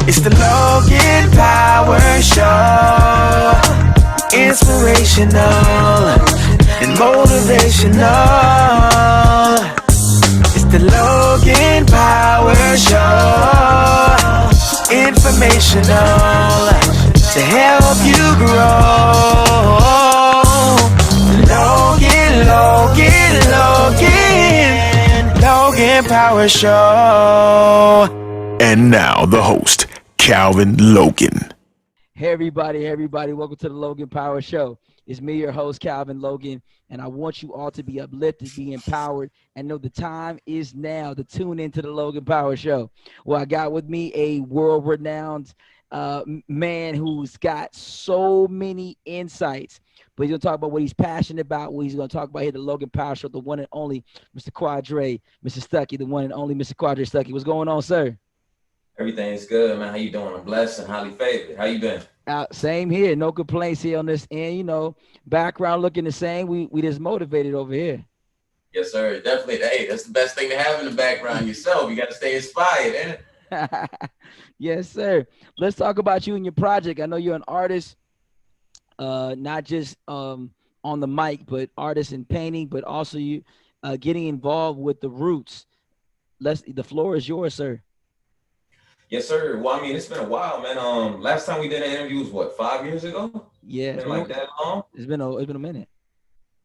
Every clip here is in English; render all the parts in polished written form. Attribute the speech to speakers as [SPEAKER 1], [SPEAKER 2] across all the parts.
[SPEAKER 1] It's the Logan Power Show. Inspirational and motivational. It's the Logan Power Show. Informational to help you grow. Logan Power Show. And now the host, Calvin Logan.
[SPEAKER 2] Hey everybody, welcome to the Logan Power Show. It's me, your host, Calvin Logan, and I want you all to be uplifted, be empowered, and know the time is now to tune into the Logan Power Show. Well, I got with me a world-renowned man who's got so many insights, but he's going to talk about what he's passionate about, what he's going to talk about here at the Logan Power Show, the one and only Mr. Quadre, Mr. Stuckey, the one and only Mr. Quadre Stuckey. What's going on, sir?
[SPEAKER 3] Everything's good, man. How you doing? I'm blessed and highly favored. How you been?
[SPEAKER 2] Same here. No complaints here on this end. You know, background looking the same. We just motivated over here.
[SPEAKER 3] Yes, sir. Definitely. Hey, that's the best thing to have in the background yourself. You got to stay inspired, ain't it?
[SPEAKER 2] Yes, sir. Let's talk about you and your project. I know you're an artist, not just on the mic, but artist in painting, but also you getting involved with the roots. The floor is yours, sir.
[SPEAKER 3] Yes, sir. Well, I mean, it's been a while, man. Last time we did an interview was what, 5 years ago?
[SPEAKER 2] Yeah,
[SPEAKER 3] it's been like that long.
[SPEAKER 2] It's been a minute.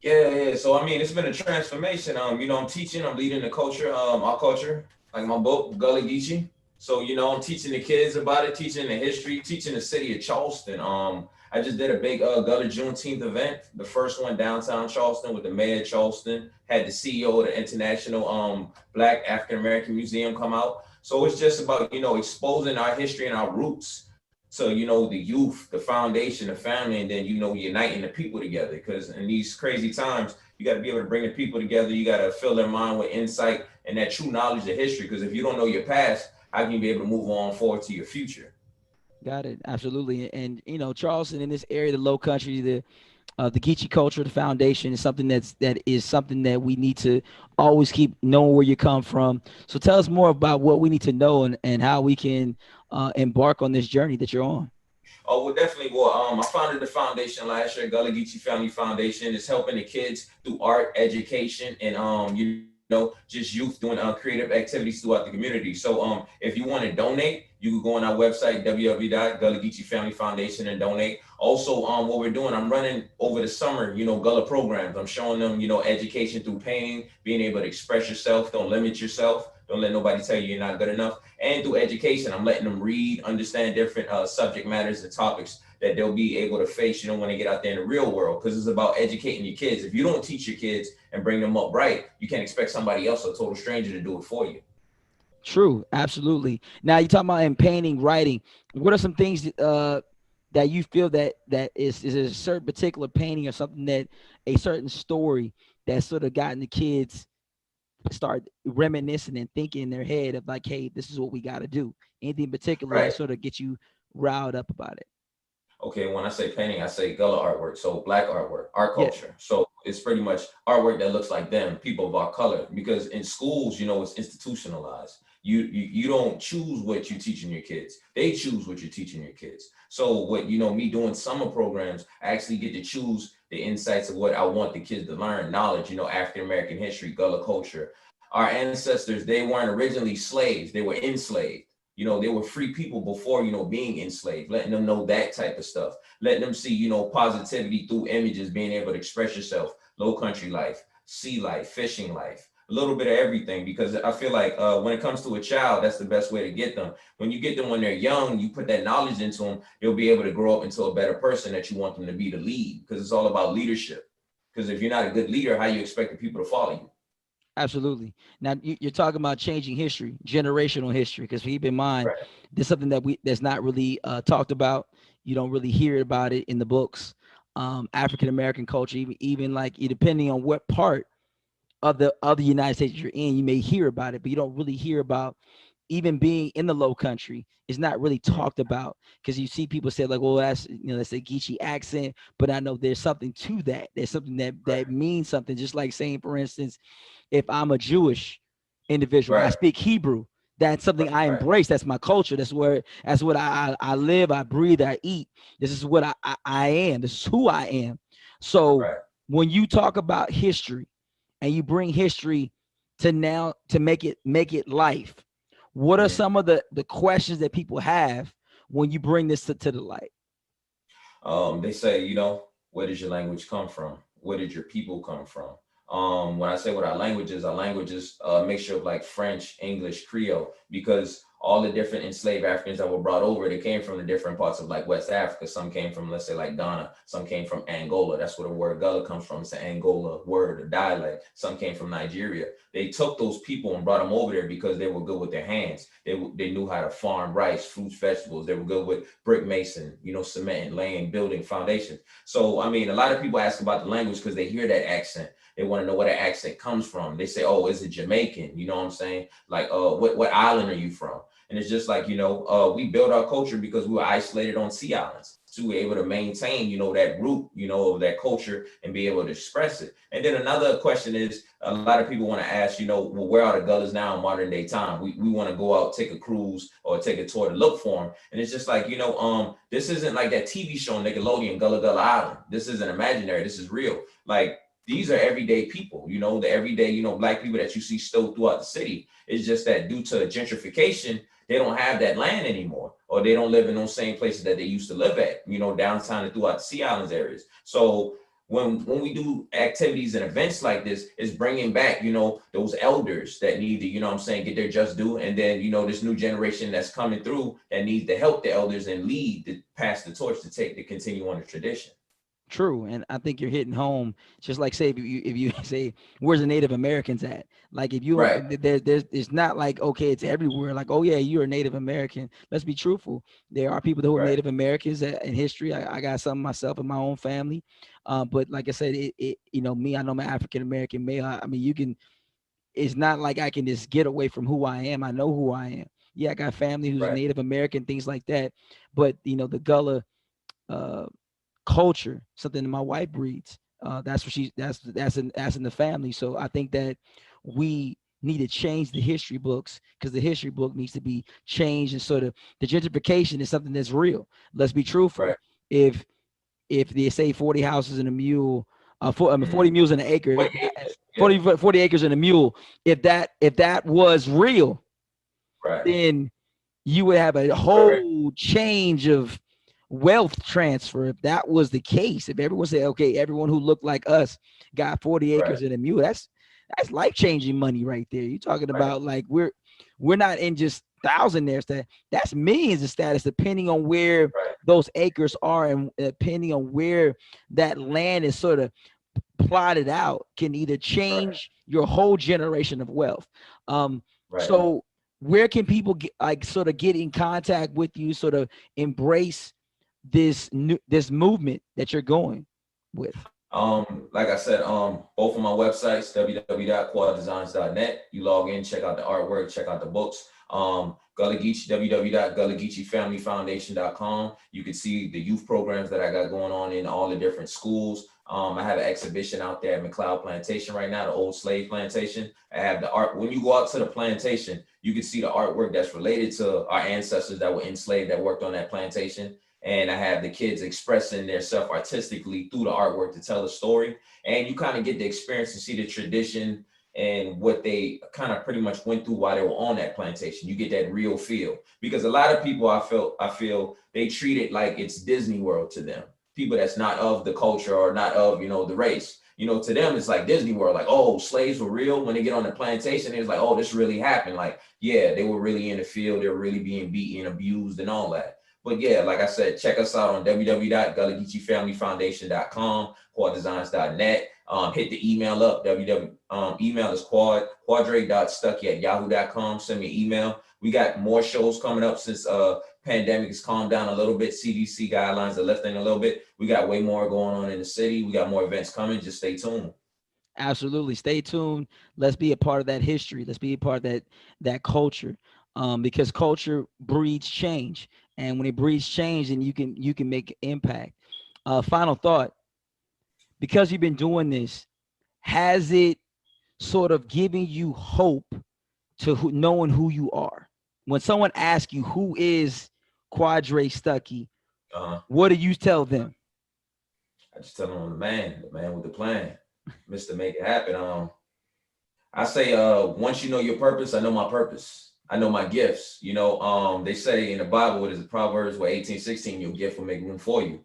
[SPEAKER 3] Yeah. So I mean, it's been a transformation. You know, I'm teaching, I'm leading the culture, our culture, like my book, Gullah Geechee. So, you know, I'm teaching the kids about it, teaching the history, teaching the city of Charleston. I just did a big Gullah Juneteenth event, the first one downtown Charleston with the mayor of Charleston, had the CEO of the International Black African American Museum come out. So it's just about, you know, exposing our history and our roots to, you know, the youth, the foundation, the family, and then, you know, uniting the people together. Because in these crazy times, you got to be able to bring the people together. You got to fill their mind with insight and that true knowledge of history. Because if you don't know your past, how can you be able to move on forward to your future?
[SPEAKER 2] Got it. Absolutely. And, you know, Charleston in this area, the Low Country, the Geechee culture, the foundation is something that we need to always keep knowing where you come from. So tell us more about what we need to know and how we can embark on this journey that you're on.
[SPEAKER 3] Oh, well, definitely. Well, I founded the foundation last year, Gullah Geechee Family Foundation. It's helping the kids through art, education, and you know, just youth doing creative activities throughout the community. So if you want to donate, you can go on our website, www.Gullah Geechee Family Foundation, and donate. Also, what we're doing, I'm running over the summer, you know, Gullah programs. I'm showing them, you know, education through painting, being able to express yourself. Don't limit yourself. Don't let nobody tell you you're not good enough. And through education, I'm letting them read, understand different subject matters and topics that they'll be able to face, you know, when they get out there in the real world, because it's about educating your kids. If you don't teach your kids and bring them up right, you can't expect somebody else, a total stranger, to do it for you.
[SPEAKER 2] True. Absolutely. Now you're talking about in painting, writing. What are some things that you feel that is a certain particular painting or something that a certain story that sort of gotten the kids start reminiscing and thinking in their head of like, hey, this is what we got to do? Anything in particular that sort of get you riled up about it?
[SPEAKER 3] Okay, when I say painting, I say Gullah artwork, so Black artwork, art culture.
[SPEAKER 2] Yeah.
[SPEAKER 3] So it's pretty much artwork that looks like them, people of our color, because in schools, you know, it's institutionalized. You don't choose what you're teaching your kids. They choose what you're teaching your kids. So what, you know, me doing summer programs, I actually get to choose the insights of what I want the kids to learn, knowledge, you know, African-American history, Gullah culture. Our ancestors, they weren't originally slaves, they were enslaved. You know, they were free people before, you know, being enslaved, letting them know that type of stuff, letting them see, you know, positivity through images, being able to express yourself, low country life, sea life, fishing life, a little bit of everything. Because I feel like when it comes to a child, that's the best way to get them. When you get them when they're young, you put that knowledge into them, they'll be able to grow up into a better person that you want them to be, to lead, because it's all about leadership. Because if you're not a good leader, how you expect the people to follow you?
[SPEAKER 2] Absolutely. Now you're talking about changing history, generational history, because keep in mind, there's something that's not really talked about. You don't really hear about it in the books. African-American culture, even like depending on what part of the United States you're in, you may hear about it, but you don't really hear about even being in the Low Country. Is not really talked about, because you see people say like, well, that's, you know, that's a Geechee accent, but I know there's something to that. There's something that means something. Just like saying, for instance, if I'm a Jewish individual, I speak Hebrew. That's something I embrace. That's my culture. That's what I live, I breathe, I eat. This is what I am. This is who I am. So when you talk about history and you bring history to now to make it life, what are some of the questions that people have when you bring this to the light?
[SPEAKER 3] They say, you know, where does your language come from? Where did your people come from? When I say what our language is a mixture of like French, English, Creole, because all the different enslaved Africans that were brought over, they came from the different parts of like West Africa. Some came from, let's say, like Ghana. Some came from Angola. That's where the word Gullah comes from. It's an Angola word, a dialect. Some came from Nigeria. They took those people and brought them over there because they were good with their hands. They knew how to farm rice, fruits, vegetables. They were good with brick mason, you know, cement, laying, building foundations. So, I mean, a lot of people ask about the language because they hear that accent. They want to know where that accent comes from. They say, oh, is it Jamaican? You know what I'm saying? Like, what island are you from? And it's just like, you know, we built our culture because we were isolated on sea islands. So we were able to maintain, you know, that root, you know, of that culture and be able to express it. And then another question is, a lot of people want to ask, you know, well, where are the Gullahs now in modern day time? We want to go out, take a cruise or take a tour to look for them. And it's just like, you know, this isn't like that TV show Nickelodeon, Gullah Gullah Island. This isn't imaginary. This is real. Like, these are everyday people, you know, the everyday, you know, Black people that you see still throughout the city. It's just that due to gentrification, they don't have that land anymore, or they don't live in those same places that they used to live at, you know, downtown and throughout the Sea Islands areas. So when we do activities and events like this, it's bringing back, you know, those elders that need to, you know what I'm saying, get their just due. And then, you know, this new generation that's coming through that needs to help the elders and lead, to pass the torch to continue on the tradition.
[SPEAKER 2] True, and I think you're hitting home. Just like say if you say where's the Native Americans at? Like if you there's it's not like okay it's everywhere. Like oh yeah you're a Native American. Let's be truthful. There are people who are Native Americans in history. I got some myself in my own family, but like I said, it you know me. I know my African American male. I mean you can. It's not like I can just get away from who I am. I know who I am. Yeah, I got family who's Native American, things like that. But you know the Gullah. Culture, something that my wife breeds. That's what that's in the family. So I think that we need to change the history books because the history book needs to be changed and sort of the gentrification is something that's real. Let's be truthful. If they say 40 houses and a mule, 40 mules in an acre, 40 acres and a mule, if that was real, then you would have a whole change of wealth transfer. If that was the case, if everyone said, okay, everyone who looked like us got 40 acres and a mule, that's life-changing money right there. You're talking about like we're not in just thousandaires, that's millions of status depending on where those acres are and depending on where that land is sort of plotted out can either change your whole generation of wealth. So where can people sort of get in contact with you, sort of embrace this movement that you're going with?
[SPEAKER 3] Like I said, both of my websites, www.quaddesigns.net. You log in, check out the artwork, check out the books. Gullah Geechee, www.gullahgeecheefamilyfoundation.com. You can see the youth programs that I got going on in all the different schools. I have an exhibition out there at McLeod Plantation right now, the old slave plantation. I have the art. When you go out to the plantation, you can see the artwork that's related to our ancestors that were enslaved that worked on that plantation. And I have the kids expressing their self artistically through the artwork to tell a story. And you kind of get the experience to see the tradition and what they kind of pretty much went through while they were on that plantation. You get that real feel because a lot of people I feel they treat it like it's Disney World to them. People that's not of the culture or not of, you know, the race. You know, to them, it's like Disney World, like, oh, slaves were real. When they get on the plantation, it's like, oh, this really happened. Like, yeah, they were really in the field. They were really being beaten, abused and all that. But yeah, like I said, check us out on www.gullahgeecheefamilyfoundation.com, quaddesigns.net. Hit the email up. Email is quadre.stuckey@yahoo.com. Send me an email. We got more shows coming up since pandemic has calmed down a little bit. CDC guidelines are lifting a little bit. We got way more going on in the city. We got more events coming. Just stay tuned.
[SPEAKER 2] Absolutely. Stay tuned. Let's be a part of that history. Let's be a part of that culture. Because culture breeds change. And when it breeds change, then you can make impact. Final thought, because you've been doing this, has it sort of given you hope to knowing who you are? when someone asks you who is Quadre Stuckey, what do you tell them?
[SPEAKER 3] I just tell them I'm the man with the plan, Mr. Make It Happen. I say, once you know your purpose, I know my purpose. I know my gifts. You know, they say in the Bible, what is it, Proverbs 18:16, your gift will make room for you.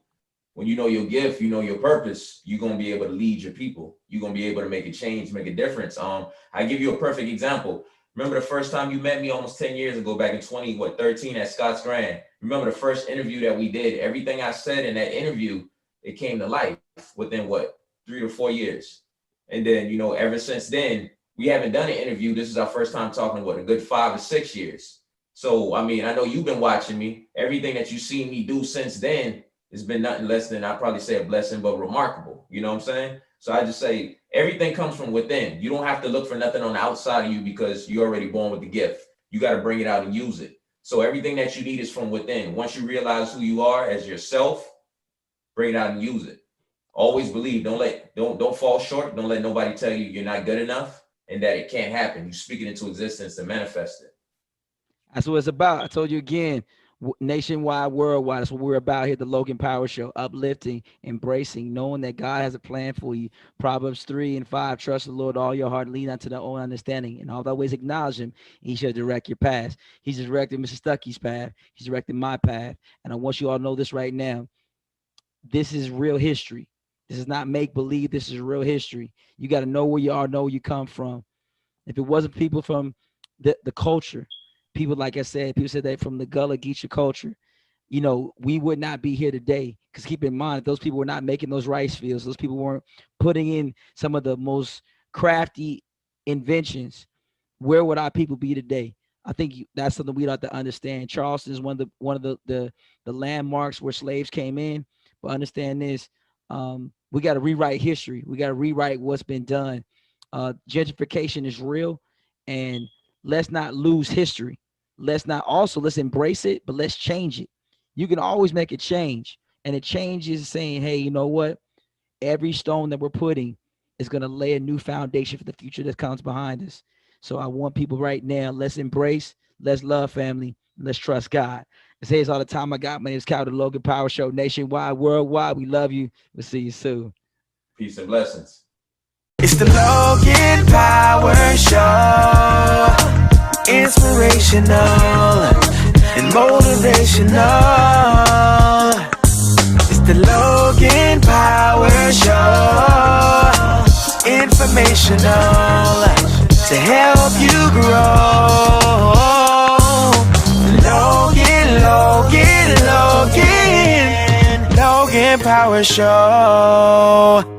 [SPEAKER 3] When you know your gift, you know your purpose, you're going to be able to lead your people. You're going to be able to make a change, make a difference. I give you a perfect example. Remember the first time you met me almost 10 years ago, back in 2013 at Scott's Grand. Remember the first interview that we did? Everything I said in that interview, it came to life within 3 to 4 years. And then, you know, ever since then, we haven't done an interview. This is our first time talking, a good 5 or 6 years. So, I mean, I know you've been watching me. Everything that you've seen me do since then has been nothing less than, I'd probably say, a blessing, but remarkable. You know what I'm saying? So I just say everything comes from within. You don't have to look for nothing on the outside of you because you're already born with the gift. You got to bring it out and use it. So everything that you need is from within. Once you realize who you are as yourself, bring it out and use it. Always believe. Don't fall short. Don't let nobody tell you you're not good enough and that it can't happen. You speak it into existence and manifest it.
[SPEAKER 2] That's what it's about. I told you again, nationwide, worldwide. That's what we're about here at the Logan Power Show. Uplifting, embracing, knowing that God has a plan for you. Proverbs 3:5, trust the Lord all your heart, lean unto their own understanding. In all thy ways acknowledge him, he shall direct your path. He's directed Mr. Stuckey's path. He's directed my path. And I want you all to know this right now. This is real history. This is not make-believe. This is real history. You got to know where you are, know where you come from. If it wasn't people from the culture, people, like I said, people said that from the Gullah Geechee culture, you know, we would not be here today. Because keep in mind, those people were not making those rice fields. Those people weren't putting in some of the most crafty inventions. Where would our people be today? I think that's something we'd have to understand. Charleston is one of the landmarks where slaves came in. But understand this, we got to rewrite history. We got to rewrite what's been done. Gentrification is real, and let's not lose history. Let's embrace it, but let's change it. You can always make a change, and the change is saying, hey, you know what? Every stone that we're putting is going to lay a new foundation for the future that comes behind us. So I want people right now, let's embrace, let's love family, let's trust God. I say this all the time. My name is Cal, the Logan Power Show, nationwide, worldwide. We love you. We'll see you soon.
[SPEAKER 3] Peace and blessings.
[SPEAKER 1] It's the Logan Power Show. Inspirational and motivational. It's the Logan Power Show. Informational to help you grow. Logan Power Show.